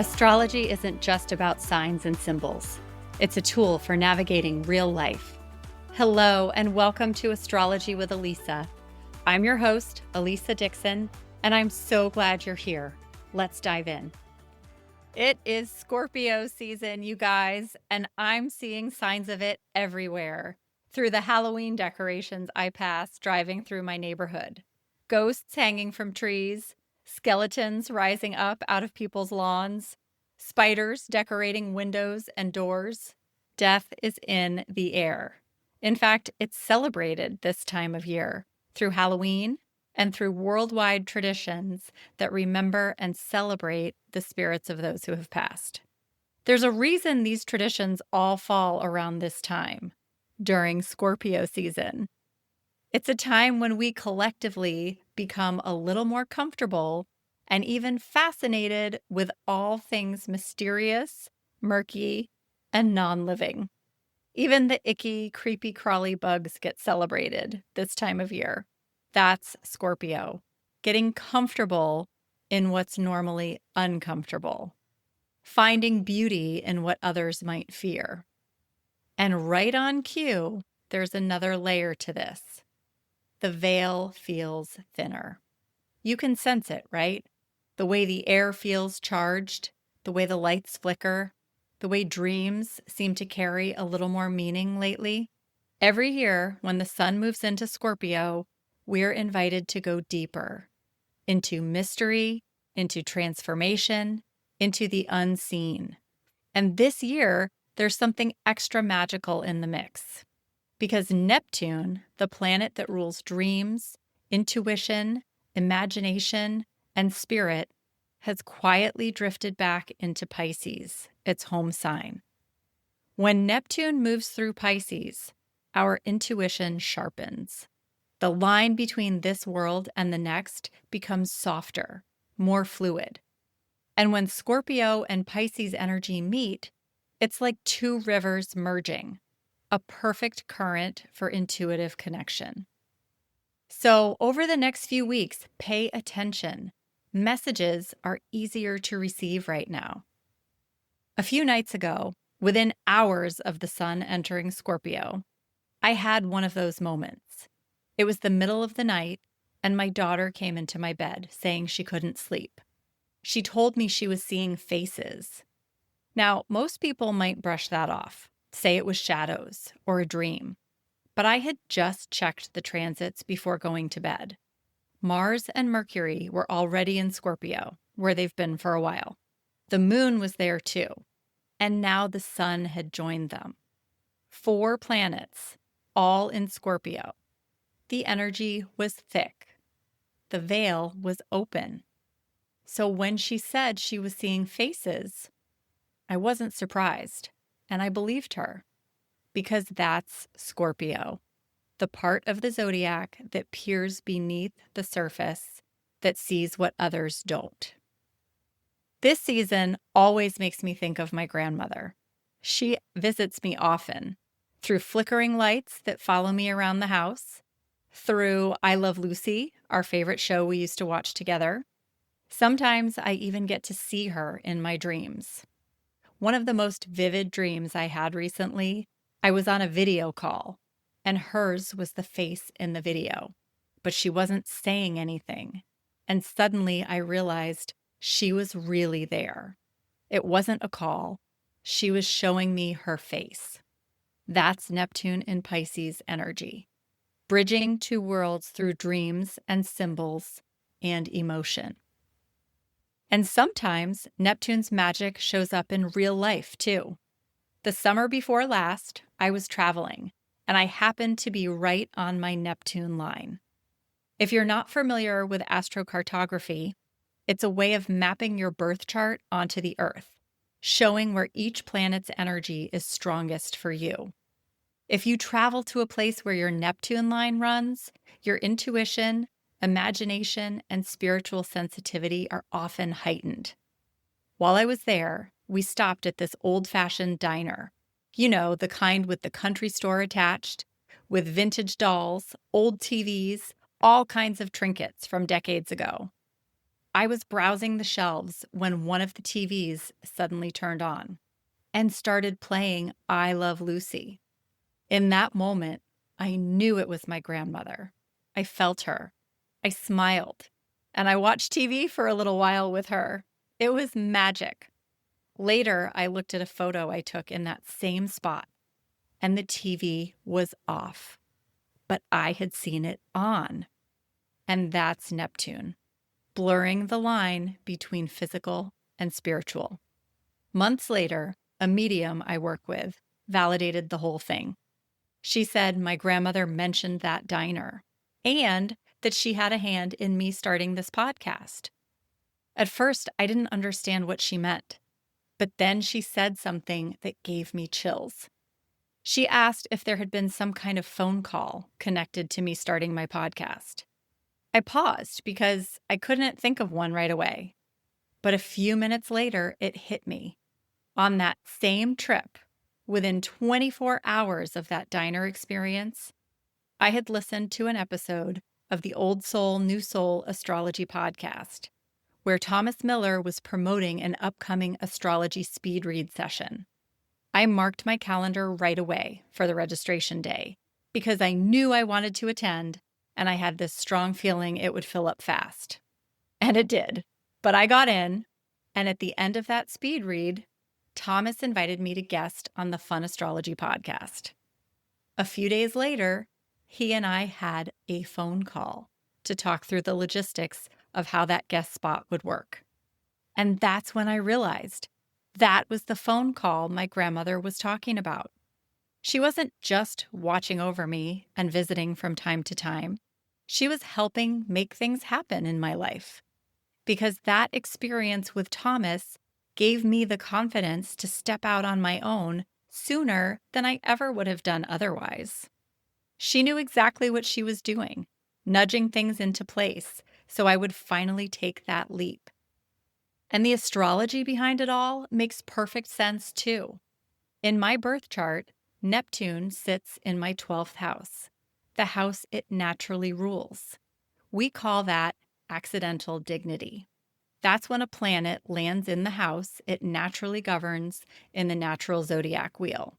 Astrology isn't just about signs and symbols. It's a tool for navigating real life. Hello, and welcome to Astrology with Elisa. I'm your host, Elisa Dixon, and I'm so glad you're here. Let's dive in. It is Scorpio season, you guys, and I'm seeing signs of it everywhere. Through the Halloween decorations I pass driving through my neighborhood. Ghosts hanging from trees, skeletons rising up out of people's lawns, spiders decorating windows and doors. Death is in the air. In fact, it's celebrated this time of year through Halloween and through worldwide traditions that remember and celebrate the spirits of those who have passed. There's a reason these traditions all fall around this time, during Scorpio season. It's a time when we collectively become a little more comfortable and even fascinated with all things mysterious, murky, and non-living. Even the icky, creepy, crawly bugs get celebrated this time of year. That's Scorpio, getting comfortable in what's normally uncomfortable, finding beauty in what others might fear. And right on cue, there's another layer to this. The veil feels thinner. You can sense it, right? The way the air feels charged, the way the lights flicker, the way dreams seem to carry a little more meaning lately. Every year, when the sun moves into Scorpio, we're invited to go deeper into mystery, into transformation, into the unseen. And this year, there's something extra magical in the mix. Because Neptune, the planet that rules dreams, intuition, imagination, and spirit, has quietly drifted back into Pisces, its home sign. When Neptune moves through Pisces, our intuition sharpens. The line between this world and the next becomes softer, more fluid. And when Scorpio and Pisces energy meet, it's like two rivers merging. A perfect current for intuitive connection. So, over the next few weeks, pay attention. Messages are easier to receive right now. A few nights ago, within hours of the sun entering Scorpio, I had one of those moments. It was the middle of the night, and my daughter came into my bed saying she couldn't sleep. She told me she was seeing faces. Now, most people might brush that off. Say it was shadows or a dream. But I had just checked the transits before going to bed. Mars and Mercury were already in Scorpio, where they've been for a while. The moon was there too. And now the sun had joined them. 4 planets, all in Scorpio. The energy was thick. The veil was open. So when she said she was seeing faces, I wasn't surprised. And I believed her, because that's Scorpio, the part of the zodiac that peers beneath the surface, that sees what others don't. This season always makes me think of my grandmother. She visits me often through flickering lights that follow me around the house, through I Love Lucy, our favorite show we used to watch together. Sometimes I even get to see her in my dreams. One of the most vivid dreams I had recently, I was on a video call, and hers was the face in the video, but she wasn't saying anything. And suddenly I realized she was really there. It wasn't a call. She was showing me her face. That's Neptune in Pisces energy, bridging 2 worlds through dreams and symbols and emotion. And sometimes Neptune's magic shows up in real life, too. The summer before last, I was traveling, and I happened to be right on my Neptune line. If you're not familiar with astrocartography, it's a way of mapping your birth chart onto the Earth, showing where each planet's energy is strongest for you. If you travel to a place where your Neptune line runs, your intuition, imagination, and spiritual sensitivity are often heightened. While I was there, we stopped at this old-fashioned diner. You know, the kind with the country store attached, with vintage dolls, old TVs, all kinds of trinkets from decades ago. I was browsing the shelves when one of the TVs suddenly turned on and started playing I Love Lucy. In that moment, I knew it was my grandmother. I felt her. I smiled, and I watched TV for a little while with her. It was magic. Later, I looked at a photo I took in that same spot, and the TV was off, but I had seen it on. And that's Neptune, blurring the line between physical and spiritual. Months later, a medium I work with validated the whole thing. She said my grandmother mentioned that diner and that she had a hand in me starting this podcast. At first, I didn't understand what she meant, but then she said something that gave me chills. She asked if there had been some kind of phone call connected to me starting my podcast. I paused because I couldn't think of one right away. But a few minutes later, it hit me. On that same trip, within 24 hours of that diner experience, I had listened to an episode of the Old Soul, New Soul astrology podcast, where Thomas Miller was promoting an upcoming astrology speed read session. I marked my calendar right away for the registration day because I knew I wanted to attend, and I had this strong feeling it would fill up fast. And it did. But I got in, and at the end of that speed read, Thomas invited me to guest on the Fun Astrology podcast. A few days later, he and I had a phone call to talk through the logistics of how that guest spot would work. And that's when I realized that was the phone call my grandmother was talking about. She wasn't just watching over me and visiting from time to time. She was helping make things happen in my life. Because that experience with Thomas gave me the confidence to step out on my own sooner than I ever would have done otherwise. She knew exactly what she was doing, nudging things into place so I would finally take that leap. And the astrology behind it all makes perfect sense too. In my birth chart, Neptune sits in my 12th house, the house it naturally rules. We call that accidental dignity. That's when a planet lands in the house it naturally governs in the natural zodiac wheel.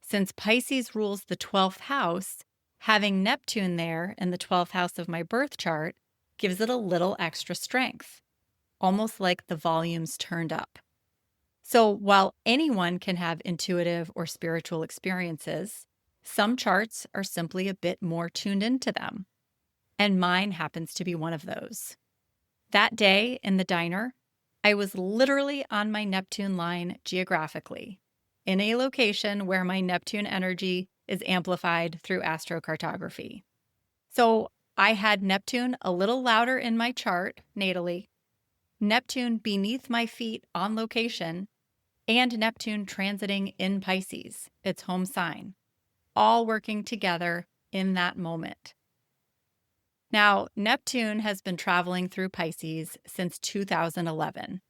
Since Pisces rules the 12th house, having Neptune there in the 12th house of my birth chart gives it a little extra strength, almost like the volume's turned up. So while anyone can have intuitive or spiritual experiences, some charts are simply a bit more tuned into them. And mine happens to be one of those. That day in the diner, I was literally on my Neptune line geographically, in a location where my Neptune energy is amplified through astrocartography. So I had Neptune a little louder in my chart natally, Neptune beneath my feet on location, and Neptune transiting in Pisces, its home sign, all working together in that moment. Now, Neptune has been traveling through Pisces since 2011,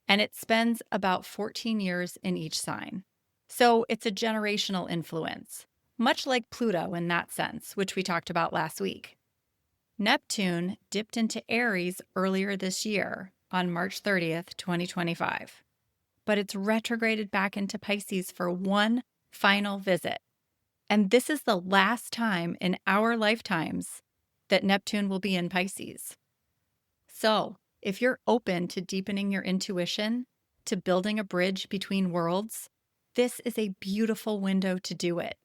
and it spends about 14 years in each sign. So it's a generational influence, much like Pluto in that sense, which we talked about last week. Neptune dipped into Aries earlier this year on March 30th, 2025, but it's retrograded back into Pisces for one final visit. And this is the last time in our lifetimes that Neptune will be in Pisces. So, if you're open to deepening your intuition, to building a bridge between worlds, this is a beautiful window to do it.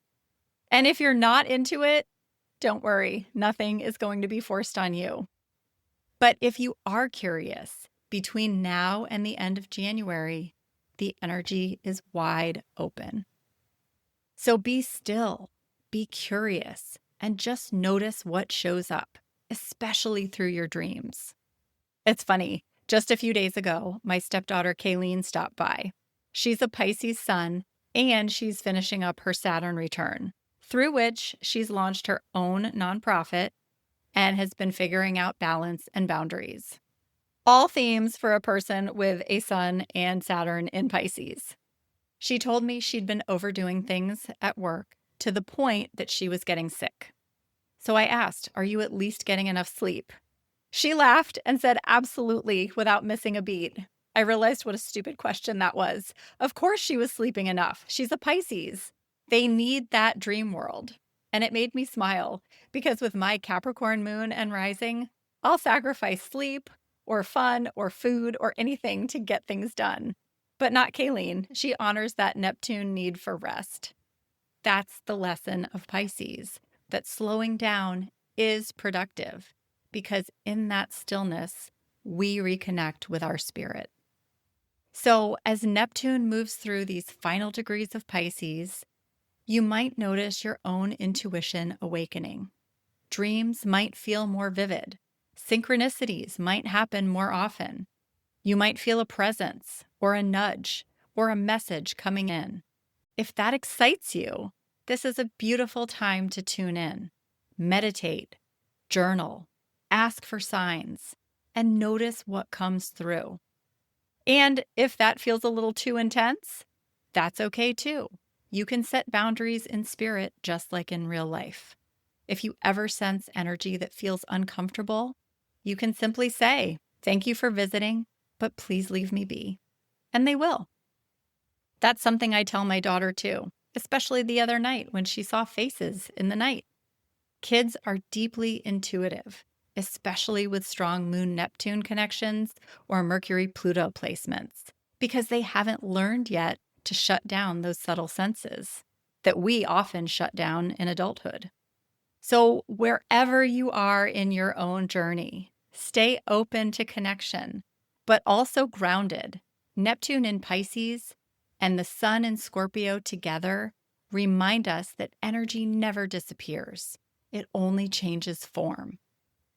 And if you're not into it, don't worry, nothing is going to be forced on you. But if you are curious, between now and the end of January, the energy is wide open. So be still, be curious, and just notice what shows up, especially through your dreams. It's funny, just a few days ago, my stepdaughter Kayleen stopped by. She's a Pisces sun, and she's finishing up her Saturn return, through which she's launched her own nonprofit and has been figuring out balance and boundaries. All themes for a person with a sun and Saturn in Pisces. She told me she'd been overdoing things at work to the point that she was getting sick. So I asked, "Are you at least getting enough sleep?" She laughed and said absolutely without missing a beat. I realized what a stupid question that was. Of course she was sleeping enough. She's a Pisces. They need that dream world. And it made me smile because with my Capricorn moon and rising, I'll sacrifice sleep or fun or food or anything to get things done. But not Kayleen. She honors that Neptune need for rest. That's the lesson of Pisces, that slowing down is productive because in that stillness, we reconnect with our spirit. So as Neptune moves through these final degrees of Pisces, you might notice your own intuition awakening. Dreams might feel more vivid. Synchronicities might happen more often. You might feel a presence or a nudge or a message coming in. If that excites you, this is a beautiful time to tune in, meditate, journal, ask for signs, and notice what comes through. And if that feels a little too intense, that's okay too. You can set boundaries in spirit just like in real life. If you ever sense energy that feels uncomfortable, you can simply say, "Thank you for visiting, but please leave me be." And they will. That's something I tell my daughter too, especially the other night when she saw faces in the night. Kids are deeply intuitive, especially with strong Moon-Neptune connections or Mercury-Pluto placements, because they haven't learned yet to shut down those subtle senses that we often shut down in adulthood. So wherever you are in your own journey, stay open to connection, but also grounded. Neptune in Pisces and the Sun in Scorpio together remind us that energy never disappears. It only changes form.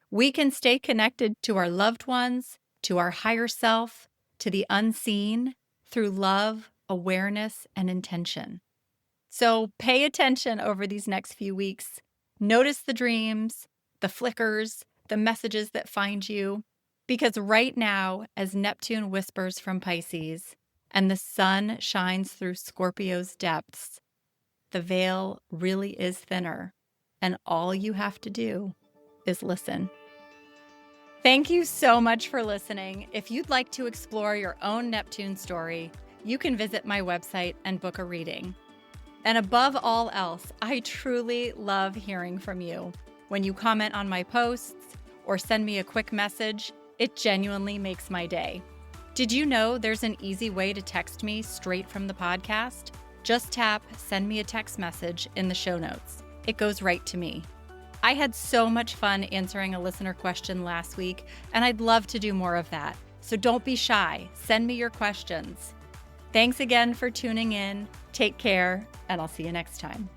We can stay connected to our loved ones, to our higher self, to the unseen through love, awareness, and intention. So pay attention over these next few weeks. Notice the dreams, the flickers, the messages that find you, because right now, as Neptune whispers from Pisces and the sun shines through Scorpio's depths, the veil really is thinner, and all you have to do is listen. Thank you so much for listening. If you'd like to explore your own Neptune story, you can visit my website and book a reading. And above all else, I truly love hearing from you. When you comment on my posts or send me a quick message, it genuinely makes my day. Did you know there's an easy way to text me straight from the podcast? Just tap "Send me a text message" in the show notes. It goes right to me. I had so much fun answering a listener question last week, and I'd love to do more of that. So don't be shy. Send me your questions. Thanks again for tuning in. Take care, and I'll see you next time.